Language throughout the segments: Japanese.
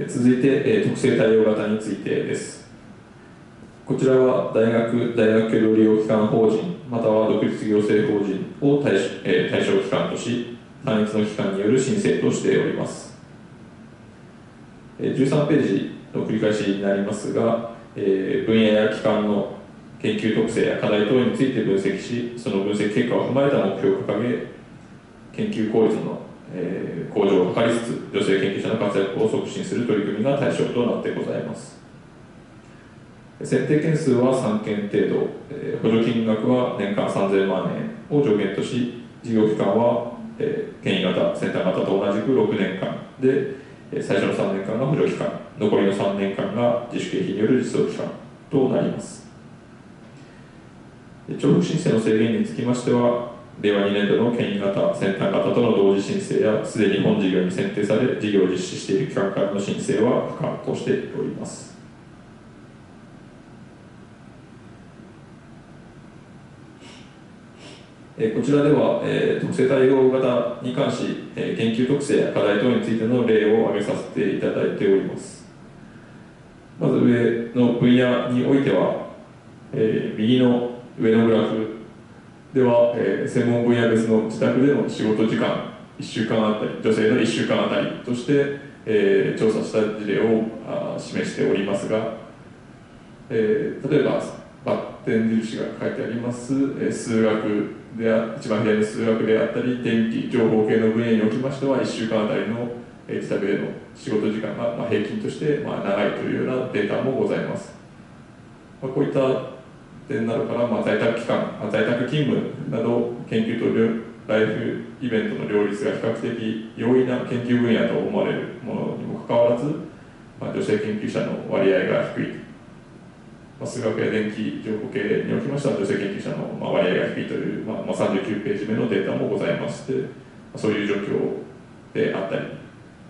続いて、特性対応型についてです。こちらは大学協同利用機関法人または独立行政法人を対象機関とし、単一の機関による申請としております。13ページの繰り返しになりますが、分野や機関の研究特性や課題等について分析し、その分析結果を踏まえた目標を掲げ、研究効率の向上を図りつつ、女性研究者の活躍を促進する取り組みが対象となってございます。選定件数は3件程度、補助金額は年間3000万円を上限とし、事業期間は権威型、センター型と同じく6年間で、最初の3年間が補助期間、残りの3年間が自主経費による実装期間となります。重複申請の制限につきましては、令和2年度の権威型、センター型との同時申請や、すでに本事業に選定され、事業を実施している機関からの申請は不可としております。こちらでは、特性対応型に関し、研究特性や課題等についての例を挙げさせていただいております。まず上の分野においては、右の上のグラフでは、専門分野別の自宅での仕事時間1週間あたり、女性の1週間あたりとして、調査した事例を示しておりますが、例えばバッテン印が書いてあります、数学で一番左の数学であったり、電気情報系の分野におきましては1週間あたりの自宅での仕事時間が平均として長いというようなデータもございます。こういった点などから、在宅勤務など研究とライフイベントの両立が比較的容易な研究分野と思われるものにもかかわらず、女性研究者の割合が低い、数学や電気情報系におきましては女性研究者の割合が低いという、39ページ目のデータもございまして、そういう状況であったり、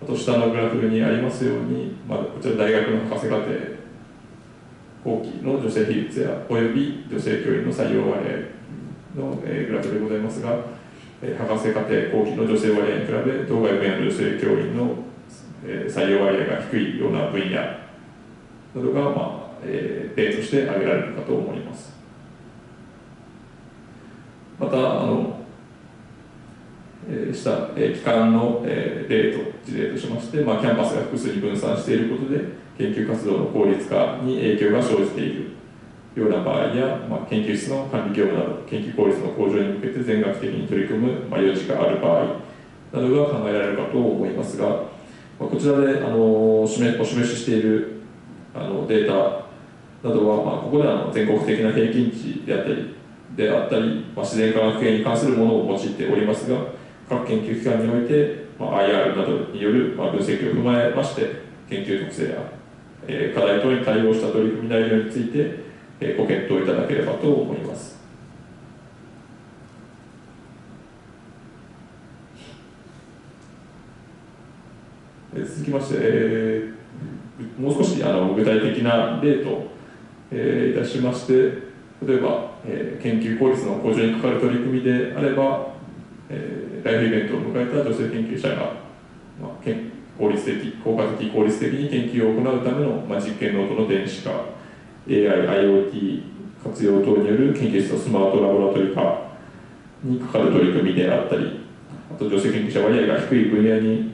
あと下のグラフにありますように、こちら大学の博士課程後期の女性比率やおよび女性教員の採用割合のグラフでございますが、博士課程後期の女性割合に比べ当該分野の女性教員の採用割合が低いような分野などが、例として挙げられるかと思います。また下機関の例と事例としまして、キャンパスが複数に分散していることで研究活動の効率化に影響が生じているような場合や、研究室の管理業務など研究効率の向上に向けて全額的に取り組む余地がある場合などが考えられるかと思いますが、こちらでお示ししているデータなどは、ここでは全国的な平均値であったり、自然科学系に関するものを用いておりますが、各研究機関において、IR などによる分析を踏まえまして、研究特性や課題等に対応した取り組み内容についてご検討いただければと思います。続きまして、もう少し具体的な例といたしまして、例えば、研究効率の向上にかかる取り組みであれば、ライフイベントを迎えた女性研究者が、効果的効率的に研究を行うための、実験ノートの電子化、AI、IoT 活用等による研究室のスマートラボラトリ化にかかる取り組みであったり、あと女性研究者割合が低い分野に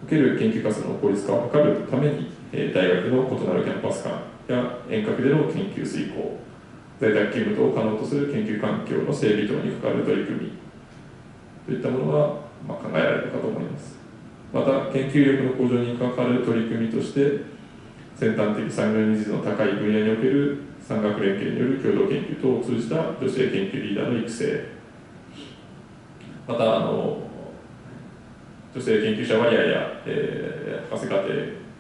おける研究活動の効率化を図るために、大学の異なるキャンパス間や遠隔での研究遂行、在宅勤務等を可能とする研究環境の整備等に関わる取り組みといったものが考えられるかと思います。また研究力の向上に関わる取り組みとして、先端的産業ニーズの高い分野における産学連携による共同研究等を通じた女性研究リーダーの育成、また女性研究者割合や、博士課程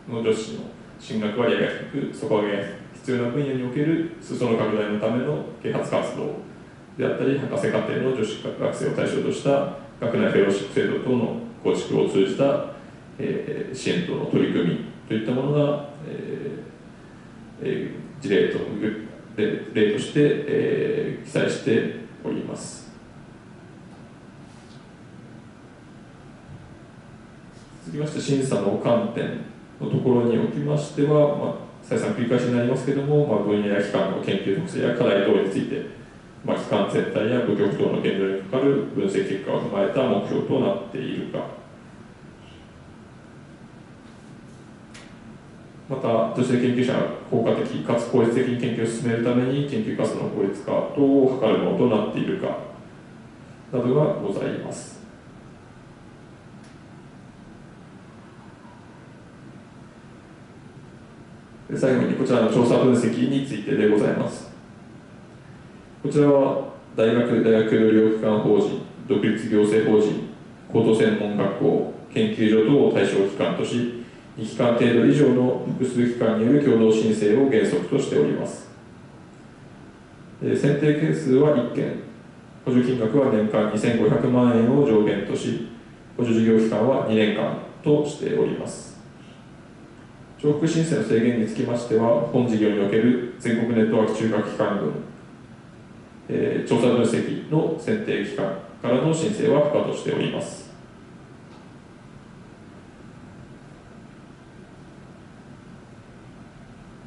の女子の進学割合が低く、底上げが必要な分野における裾野拡大のための啓発活動であったり、博士課程の女子学生を対象とした学内フェローシップ制度等の構築を通じた、支援等の取り組みといったものが、事例として、記載しております。続きまして審査の観点のところにおきましては、再三繰り返しになりますけれども、分野や機関の研究特性や課題等について、機関全体や部局等の現状にかかる分析結果を踏まえた目標となっているか、また女性研究者が効果的かつ効率的に研究を進めるために研究活動の効率化等を図るものとなっているかなどがございます。最後にこちらの調査分析についてでございます。こちらは大学協力機関法人、独立行政法人、高等専門学校、研究所等を対象機関とし、2期間程度以上の複数機関による共同申請を原則としております。選定件数は1件、補助金額は年間2500万円を上限とし、補助事業期間は2年間としております。重複申請の制限につきましては、本事業における全国ネットワーク中核機関群、調査分析の選定機関からの申請は不可としております。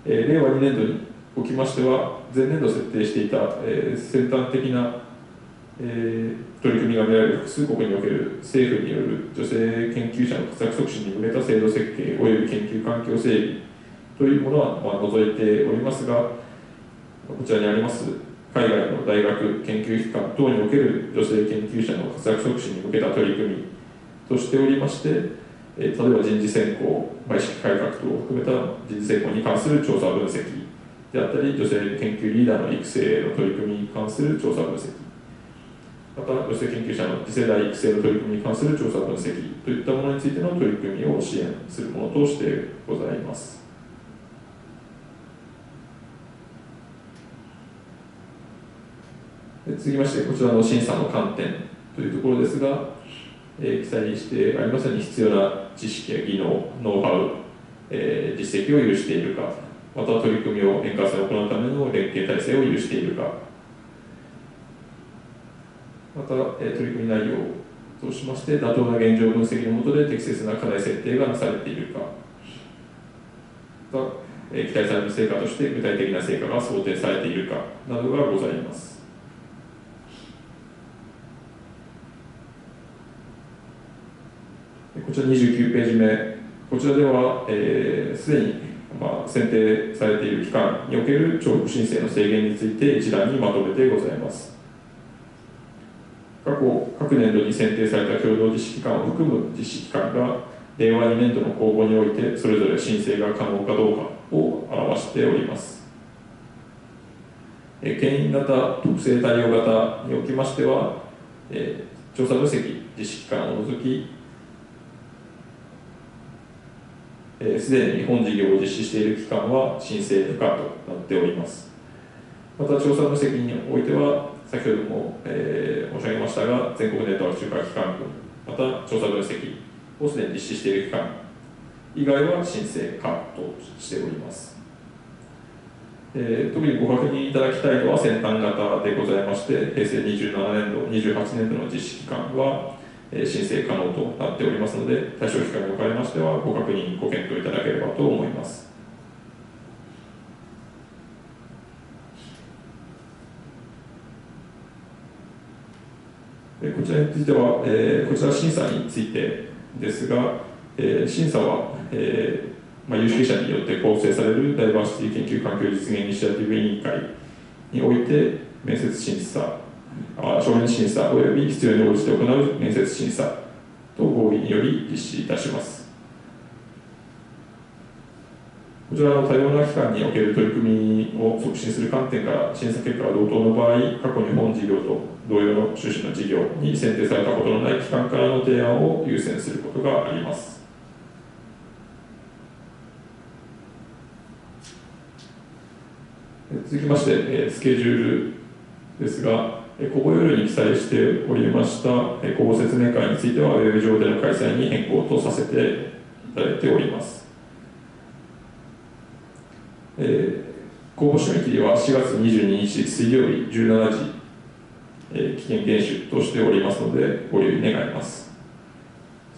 令和2年度におきましては、前年度設定していた、先端的な、取り組みが見られる複数国における政府による女性研究者の活躍促進に向けた制度設計及び研究環境整備というものは、除いておりますが、こちらにあります海外の大学研究機関等における女性研究者の活躍促進に向けた取り組みとしておりまして、例えば人事選考、意識改革等を含めた人事選考に関する調査分析であったり、女性研究リーダーの育成の取り組みに関する調査分析、また女性研究者の次世代育成の取り組みに関する調査分析といったものについての取り組みを支援するものとしてございます。続きまして、こちらの審査の観点というところですが、記載してありますように必要な知識や技能、ノウハウ、実績を有しているか、また取り組みを円滑に行うための連携体制を有しているか、また、取り組み内容としまして妥当な現状分析の下で適切な課題設定がなされているか、また、期待される成果として具体的な成果が想定されているかなどがございます。こちら29ページ目、こちらではすでに選定されている期間における重複申請の制限について一覧にまとめてございます。過去各年度に選定された共同実施期間を含む実施期間が令和2年度の公募においてそれぞれ申請が可能かどうかを表しております。牽引型特性対応型におきましては、調査分析実施期間を除きすでに本事業を実施している期間は申請不可となっております。また調査分析においては先ほども、申し上げましたが、全国ネットワーク中核機関群、また調査分析をすでに実施している期間以外は申請可としております。特にご確認いただきたいのは先端型でございまして、平成27年度、28年度の実施期間は申請可能となっておりますので、対象期間におかれましてはご確認、ご検討いただければと思います。こちらについては、こちら審査についてですが、審査は、有識者によって構成されるダイバーシティ研究環境実現イニシアティブ委員会において面接審査、書面審査および必要に応じて行う面接審査と合意により実施いたします。こちらの多様な機関における取り組みを促進する観点から審査結果が同等の場合、過去に本事業と同様の趣旨の事業に選定されたことのない機関からの提案を優先することがあります。続きまして、スケジュールですが、公募要領に記載しておりました公募説明会については、ウェブ上での開催に変更とさせていただいております。公募締め切りは4月22日水曜日17時、期限厳守としておりますので、ご留意願います。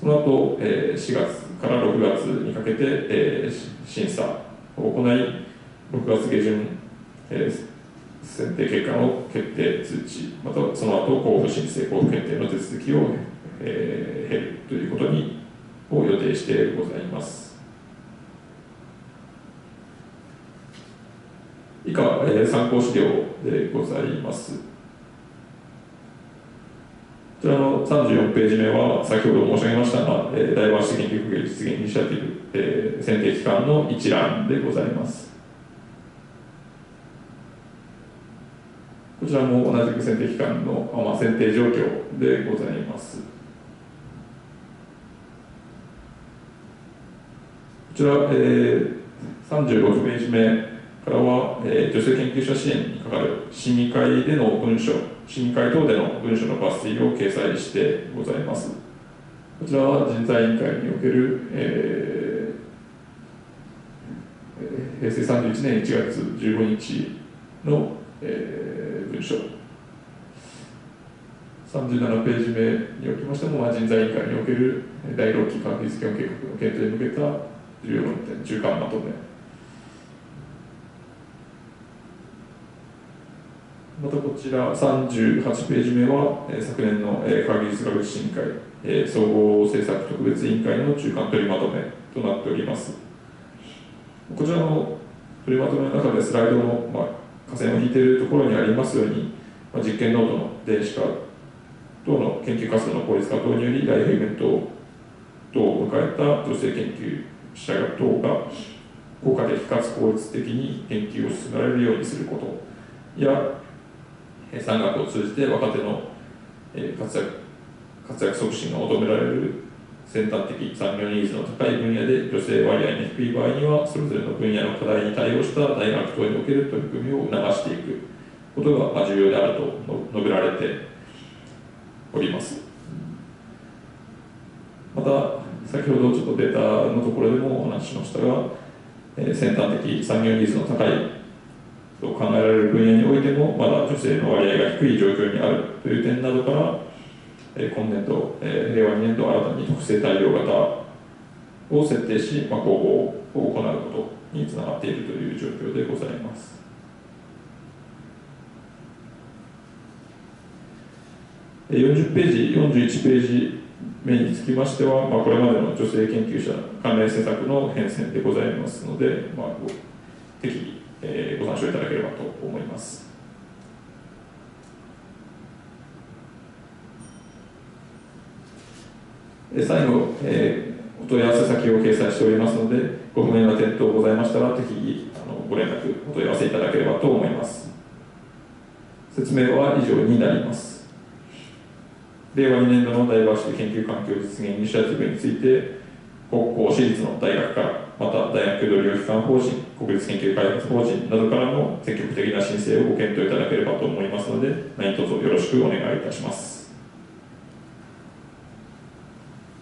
その後、4月から6月にかけて、審査を行い、6月下旬、選定結果の決定通知、またその後交付申請、交付決定の手続きを、経るということを予定してございます。以下、参考資料でございます。こちらの34ページ目は、先ほど申し上げましたが、ダイバーシティ研究実現イニシアティブ、選定期間の一覧でございます。こちらも同じく選定期間の、選定状況でございます。こちら、36ページ目からは、女性研究者支援に関わる審議会での文書、審議会等での文書の抜粋を掲載してございます。こちらは人材委員会における、平成31年1月15日の、文書。37ページ目におきましても、人材委員会における第6期科学技術基本計画の検討に向けた重要論点、中間まとめ。またこちら38ページ目は、昨年の科学技術学術審議会、総合政策特別委員会の中間取りまとめとなっております。こちらの取りまとめの中でスライドの、下線を引いているところにありますように、実験ノートの電子化等の研究活動の効率化等により、ライフイベント等を迎えた女性研究者等が効果的かつ効率的に研究を進められるようにすることや、産学を通じて若手の活躍促進が求められる先端的産業ニーズの高い分野で女性割合の低い場合には、それぞれの分野の課題に対応した大学等における取り組みを促していくことが重要であると述べられております。また、先ほどちょっとデータのところでもお話ししましたが、先端的産業ニーズの高いと考えられる分野においても、まだ女性の割合が低い状況にあるという点などから、今年度、令和2年度新たに特性対応型を設定し、公募を行うことにつながっているという状況でございます。40ページ、41ページ目につきましては、これまでの女性研究者関連施策の変遷でございますので、適宜、ご参照いただければと思います。最後、お問い合わせ先を掲載しておりますので、ご不明な点等ございましたら、適宜ご連絡、お問い合わせいただければと思います。説明は以上になります。令和2年度のダイバーシティ研究環境実現イニシアティブについて、国公私立の大学から、また大学同僚機関法人、国立研究開発法人などからの積極的な申請をご検討いただければと思いますので、何卒よろしくお願いいたします。